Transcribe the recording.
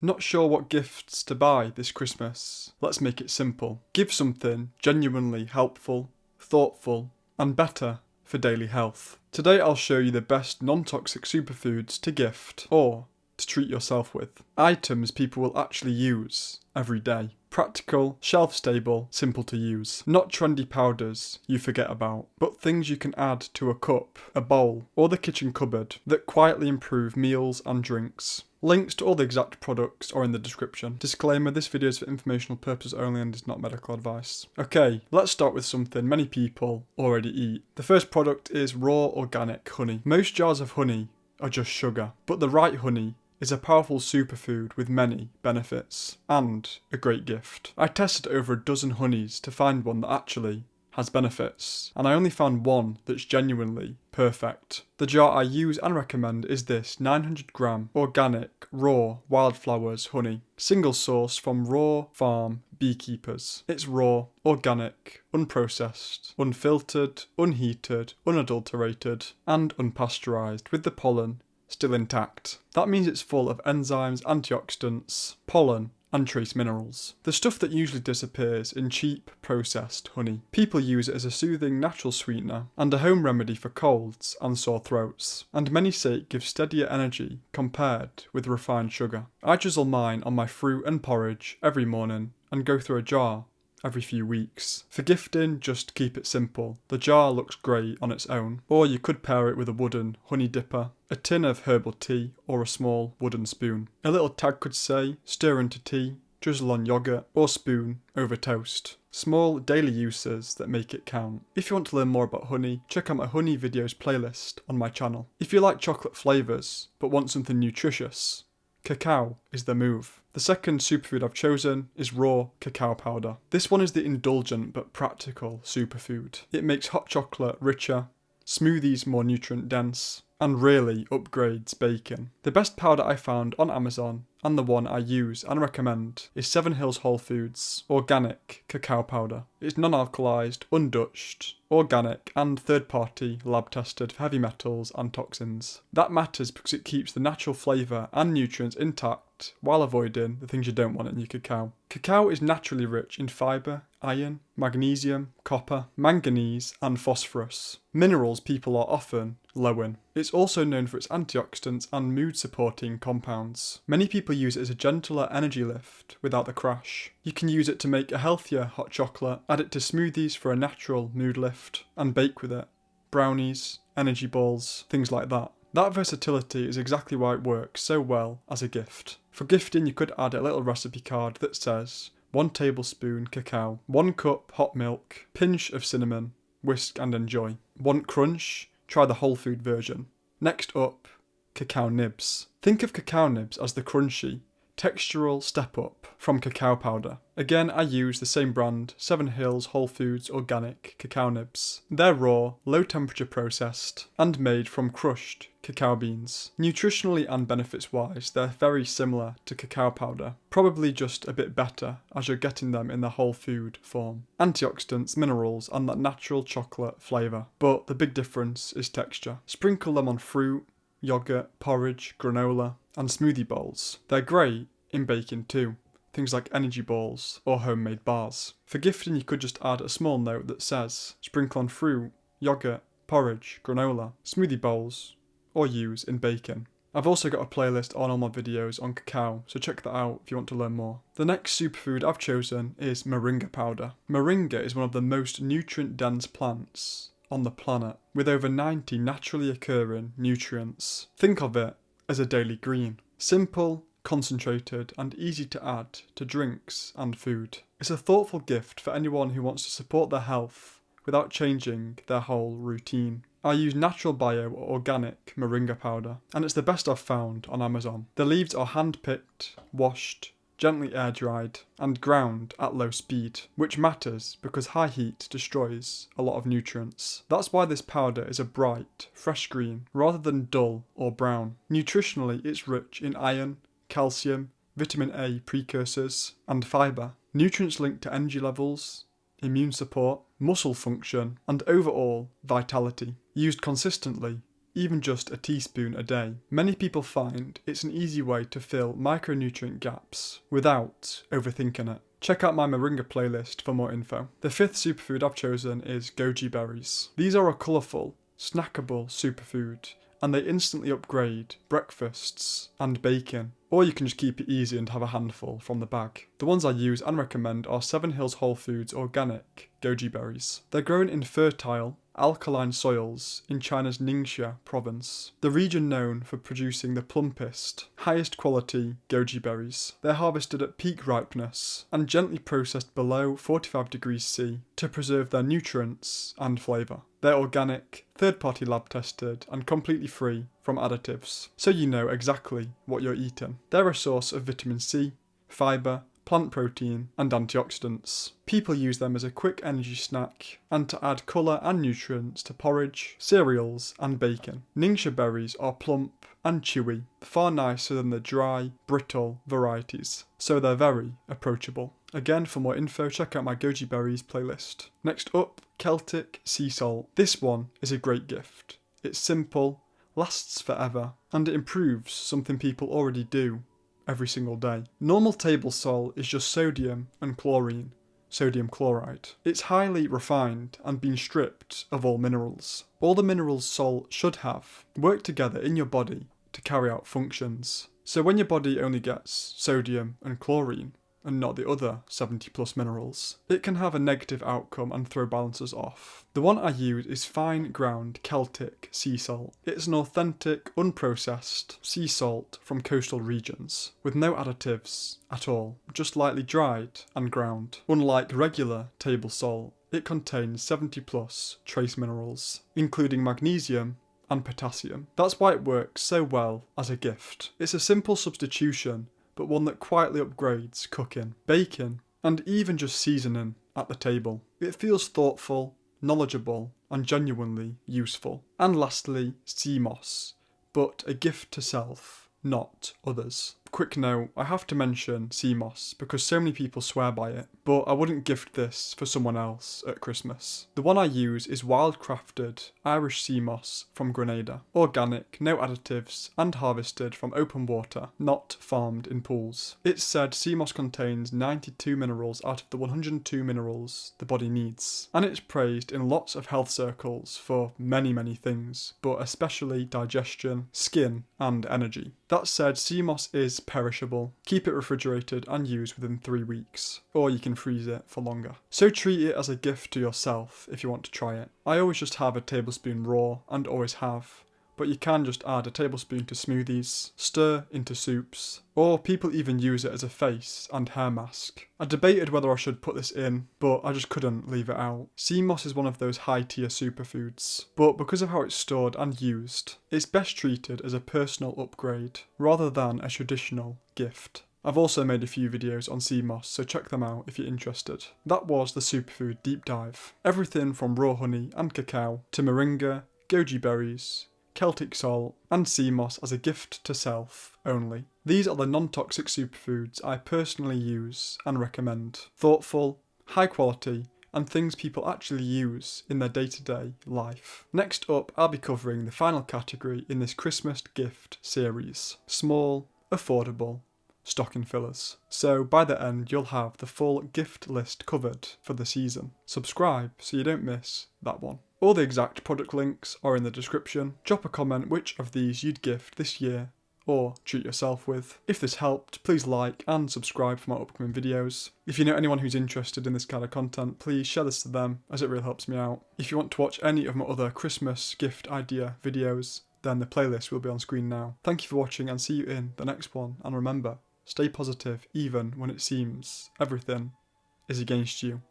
Not sure what gifts to buy this Christmas? Let's make it simple. Give something genuinely helpful, thoughtful, and better for daily health. Today I'll show you the best non-toxic superfoods to gift or to treat yourself with. Items people will actually use every day. Practical, shelf-stable, simple to use. Not trendy powders you forget about, but things you can add to a cup, a bowl, or the kitchen cupboard that quietly improve meals and drinks. Links to all the exact products are in the description. Disclaimer, this video is for informational purposes only and is not medical advice. Okay, let's start with something many people already eat. The first product is raw organic honey. Most jars of honey are just sugar, but the right honey is a powerful superfood with many benefits and a great gift. I tested over a dozen honeys to find one that actually has benefits, and I only found one that's genuinely perfect. The jar I use and recommend is this 900 gram organic raw Wildflowers honey, single source from raw farm beekeepers. It's raw, organic, unprocessed, unfiltered, unheated, unadulterated, and unpasteurized, with the pollen still intact. That means it's full of enzymes, antioxidants, pollen, and trace minerals. The stuff that usually disappears in cheap, processed honey. People use it as a soothing natural sweetener and a home remedy for colds and sore throats. And many say it gives steadier energy compared with refined sugar. I drizzle mine on my fruit and porridge every morning and go through a jar every few weeks. For gifting, just keep it simple. The jar looks great on its own, or you could pair it with a wooden honey dipper, a tin of herbal tea, or a small wooden spoon. A little tag could say, stir into tea, drizzle on yogurt, or spoon over toast. Small daily uses that make it count. If you want to learn more about honey, check out my honey videos playlist on my channel. If you like chocolate flavours, but want something nutritious, cacao is the move. The second superfood I've chosen is raw cacao powder. This one is the indulgent but practical superfood. It makes hot chocolate richer, smoothies more nutrient dense, and really upgrades baking. The best powder I found on Amazon, and the one I use and recommend, is Sevenhills Wholefoods organic cacao powder. It's non-alkalised, undutched, organic, and third-party lab tested for heavy metals and toxins. That matters because it keeps the natural flavour and nutrients intact while avoiding the things you don't want in your cacao. Cacao is naturally rich in fibre, iron, magnesium, copper, manganese, and phosphorus. Minerals people are often low in. It's also known for its antioxidants and mood-supporting compounds. Many people use it as a gentler energy lift without the crash. You can use it to make a healthier hot chocolate, add it to smoothies for a natural mood lift, and bake with it. Brownies, energy balls, things like that. That versatility is exactly why it works so well as a gift. For gifting, you could add a little recipe card that says 1 tablespoon cacao, 1 cup hot milk, pinch of cinnamon, whisk and enjoy. Want crunch? Try the whole food version. Next up, Cacao Nibs. Think of Cacao Nibs as the crunchy, textural step up from cacao powder. Again, I use the same brand, Sevenhills Wholefoods Organic Cacao Nibs. They're raw, low temperature processed, and made from crushed cacao beans. Nutritionally and benefits wise, they're very similar to cacao powder, probably just a bit better as you're getting them in the whole food form. Antioxidants, minerals, and that natural chocolate flavour. But the big difference is texture. Sprinkle them on fruit, yogurt, porridge, granola, and smoothie bowls. They're great in baking too, things like energy balls or homemade bars. For gifting, you could just add a small note that says sprinkle on fruit, yogurt, porridge, granola, smoothie bowls, or use in baking. I've also got a playlist on all my videos on cacao, so check that out if you want to learn more. The next superfood I've chosen is Moringa Powder. Moringa is one of the most nutrient-dense plants on the planet, with over 90 naturally occurring nutrients. Think of it as a daily green. Simple, concentrated, and easy to add to drinks and food. It's a thoughtful gift for anyone who wants to support their health without changing their whole routine. I use NaturaleBio or organic Moringa powder, and it's the best I've found on Amazon. The leaves are hand-picked, washed, gently air-dried, and ground at low speed, which matters because high heat destroys a lot of nutrients. That's why this powder is a bright, fresh green, rather than dull or brown. Nutritionally, it's rich in iron, calcium, vitamin A precursors, and fibre. Nutrients linked to energy levels, immune support, muscle function, and overall vitality. Used consistently, even just a teaspoon a day. Many people find it's an easy way to fill micronutrient gaps without overthinking it. Check out my Moringa playlist for more info. The fifth superfood I've chosen is Goji Berries. These are a colourful, snackable superfood, and they instantly upgrade breakfasts and bacon. Or you can just keep it easy and have a handful from the bag. The ones I use and recommend are Sevenhills Wholefoods organic Goji Berries. They're grown in fertile, alkaline soils in China's Ningxia province, the region known for producing the plumpest, highest quality goji berries. They're harvested at peak ripeness and gently processed below 45 degrees C to preserve their nutrients and flavour. They're organic, third-party lab tested and completely free from additives, so you know exactly what you're eating. They're a source of vitamin C, fibre, plant protein and antioxidants. People use them as a quick energy snack and to add colour and nutrients to porridge, cereals and bacon. Ningxia berries are plump and chewy, far nicer than the dry, brittle varieties, so they're very approachable. Again, for more info, check out my Goji Berries playlist. Next up, Celtic Sea Salt. This one is a great gift. It's simple, lasts forever, and it improves something people already do every single day. Normal table salt is just sodium and chlorine, sodium chloride. It's highly refined and been stripped of all minerals. All the minerals salt should have work together in your body to carry out functions. So when your body only gets sodium and chlorine, and not the other 70 plus minerals, it can have a negative outcome and throw balances off. The one I use is fine ground Celtic sea salt. It's an authentic, unprocessed sea salt from coastal regions, with no additives at all, just lightly dried and ground. Unlike regular table salt, it contains 70 plus trace minerals, including magnesium and potassium. That's why it works so well as a gift. It's a simple substitution, but one that quietly upgrades cooking, baking, and even just seasoning at the table. It feels thoughtful, knowledgeable, and genuinely useful. And lastly, sea moss, but a gift to self, not others. Quick note, I have to mention sea moss because so many people swear by it, but I wouldn't gift this for someone else at Christmas. The one I use is wild-crafted Irish sea moss from Grenada. Organic, no additives, and harvested from open water, not farmed in pools. It's said sea moss contains 92 minerals out of the 102 minerals the body needs, and it's praised in lots of health circles for many things, but especially digestion, skin, and energy. That said, sea moss is perishable. Keep it refrigerated and use within 3 weeks, or you can freeze it for longer. So treat it as a gift to yourself if you want to try it. I always just have a tablespoon raw, and always have, but you can just add a tablespoon to smoothies, stir into soups, or people even use it as a face and hair mask. I debated whether I should put this in, but I just couldn't leave it out. Sea moss is one of those high-tier superfoods, but because of how it's stored and used, it's best treated as a personal upgrade, rather than a traditional gift. I've also made a few videos on sea moss, so check them out if you're interested. That was the superfood deep dive. Everything from raw honey and cacao to moringa, goji berries, Celtic salt, and sea moss as a gift to self only. These are the non-toxic superfoods I personally use and recommend. Thoughtful, high quality, and things people actually use in their day-to-day life. Next up, I'll be covering the final category in this Christmas gift series. Small, affordable, stocking fillers. So by the end, you'll have the full gift list covered for the season. Subscribe so you don't miss that one. All the exact product links are in the description. Drop a comment which of these you'd gift this year or treat yourself with. If this helped, please like and subscribe for my upcoming videos. If you know anyone who's interested in this kind of content, please share this to them as it really helps me out. If you want to watch any of my other Christmas gift idea videos, then the playlist will be on screen now. Thank you for watching and see you in the next one. And remember, stay positive even when it seems everything is against you.